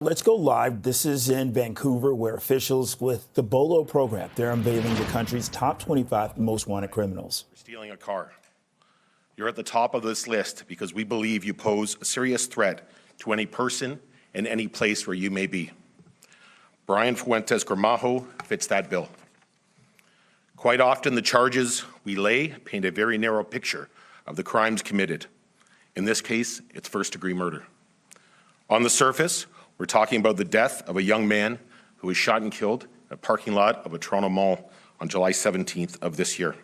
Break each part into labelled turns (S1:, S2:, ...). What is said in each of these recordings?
S1: Let's go live. This is in Vancouver, where officials with the BOLO program, they're unveiling the country's top 25 most wanted criminals.
S2: Stealing a car. You're at the top of this list because we believe you pose a serious threat to any person and any place where you may be. Brian Fuentes Gramajo fits that bill. Quite often, the charges we lay paint a very narrow picture of the crimes committed. In this case, it's first-degree murder. On the surface, we're talking about the death of a young man who was shot and killed in a parking lot of a Toronto mall on July 17th of this year.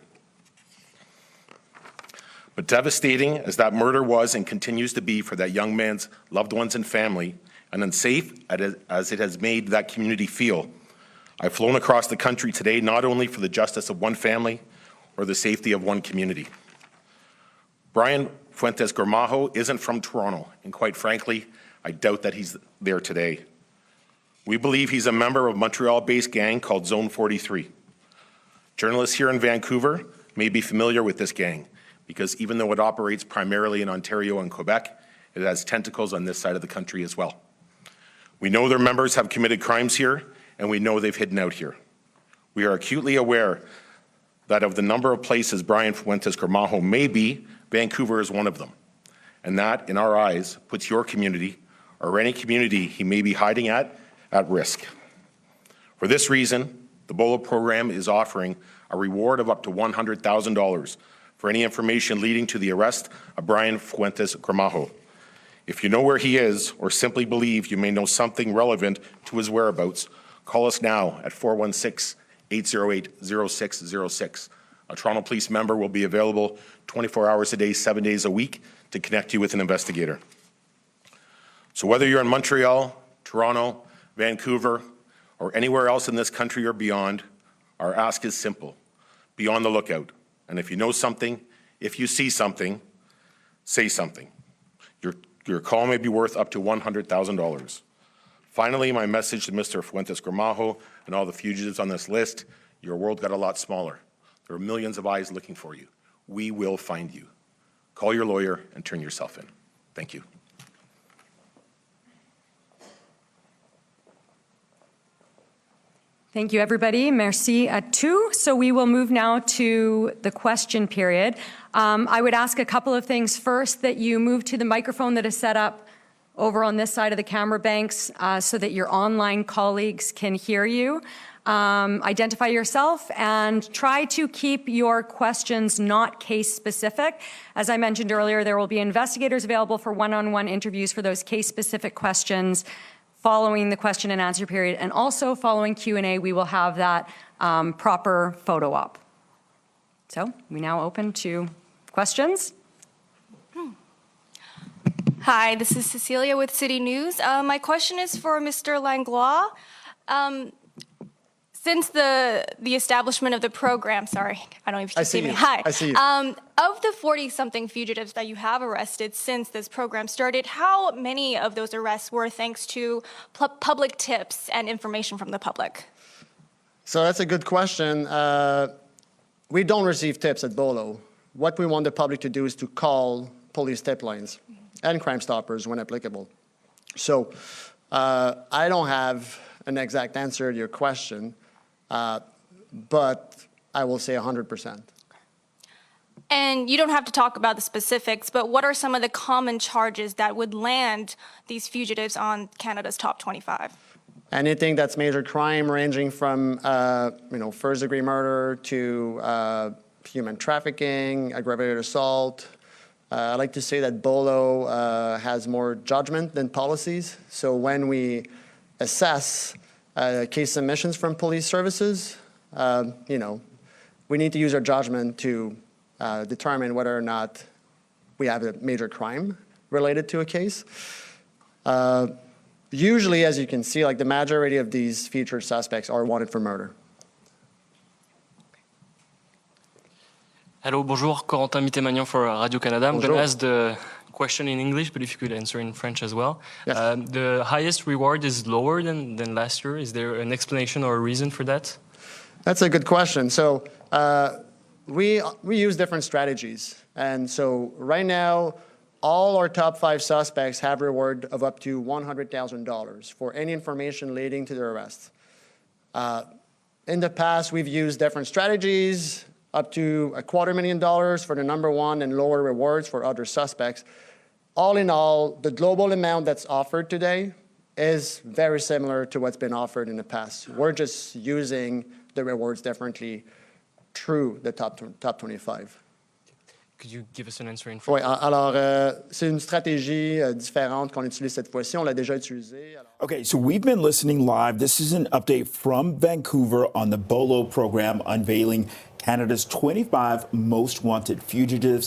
S2: But devastating as that murder was and continues to be for that young man's loved ones and family, and unsafe as it has made that community feel, I've flown across the country today not only for the justice of one family or the safety of one community. Brian Fuentes Gramajo isn't from Toronto, and quite frankly, I doubt that he's there today. We believe he's a member of a Montreal-based gang called Zone 43. Journalists here in Vancouver may be familiar with this gang because even though it operates primarily in Ontario and Quebec, it has tentacles on this side of the country as well. We know their members have committed crimes here, and we know they've hidden out here. We are acutely aware that of the number of places Brian Fuentes Gramajo may be, Vancouver is one of them. And that, in our eyes, puts your community or any community he may be hiding at risk. For this reason, the BOLO program is offering a reward of up to $100,000 for any information leading to the arrest of Brian Fuentes Gramajo. If you know where he is or simply believe you may know something relevant to his whereabouts, call us now at 416-808-0606. A Toronto Police member will be available 24 hours a day, 7 days a week to connect you with an investigator. So whether you're in Montreal, Toronto, Vancouver, or anywhere else in this country or beyond, our ask is simple. Be on the lookout. And if you know something, if you see something, say something. Your call may be worth up to $100,000. Finally, my message to Mr. Fuentes Gramajo and all the fugitives on this list, your world got a lot smaller. There are millions of eyes looking for you. We will find you. Call your lawyer and turn yourself in. Thank you.
S3: Thank you, everybody. Merci à tous. So we will move now to the question period. I would ask a couple of things. First, that you move to the microphone that is set up over on this side of the camera banks so that your online colleagues can hear you. Identify yourself and try to keep your questions not case-specific. As I mentioned earlier, there will be investigators available for one-on-one interviews for those case-specific questions following the question and answer period, and also following Q&A, we will have that proper photo op. So we now open to questions.
S4: Hi, this is Cecilia with City News. My question is for Mr. Langois. Since the establishment of the program, sorry, I don't know if you see me. Hi.
S5: I see you.
S4: Of the 40-something fugitives that you have arrested since this program started, how many of those arrests were thanks to public tips and information from the public?
S5: So that's a good question. We don't receive tips at BOLO. What we want the public to do is to call police tip lines and Crime Stoppers when applicable. So I don't have an exact answer to your question, but I will say 100%.
S4: And you don't have to talk about the specifics, but what are some of the common charges that would land these fugitives on Canada's top 25?
S5: Anything that's major crime, ranging from first-degree murder to human trafficking, aggravated assault. I like to say that BOLO has more judgment than policies. So when we assess case submissions from police services, we need to use our judgment to determine whether or not we have a major crime related to a case. Usually, as you can see, like the majority of these featured suspects are wanted for murder.
S6: Hello, bonjour, Corentin Mitté-Magnan for Radio-Canada. I'm going
S5: Bonjour.
S6: to ask the question in English, but if you could answer in French as well.
S5: Yes.
S6: The highest reward is lower than last year. Is there an explanation or a reason for that?
S5: That's a good question. So we use different strategies. And so right now, All our top 5 suspects have reward of up to $100,000 for any information leading to their arrest. In the past, we've used different strategies, up to $250,000 for the number 1 and lower rewards for other suspects. All in all, the global amount that's offered today is very similar to what's been offered in the past. We're just using the rewards differently through the top 25.
S6: Could you give us an answer in
S5: Oui,
S6: French?
S5: alors c'est une stratégie différente qu'on utilise cette fois-ci. On l'a déjà utilisée.
S1: Okay, so we've been listening live. This is an update from Vancouver on the BOLO program unveiling Canada's 25 most wanted fugitives.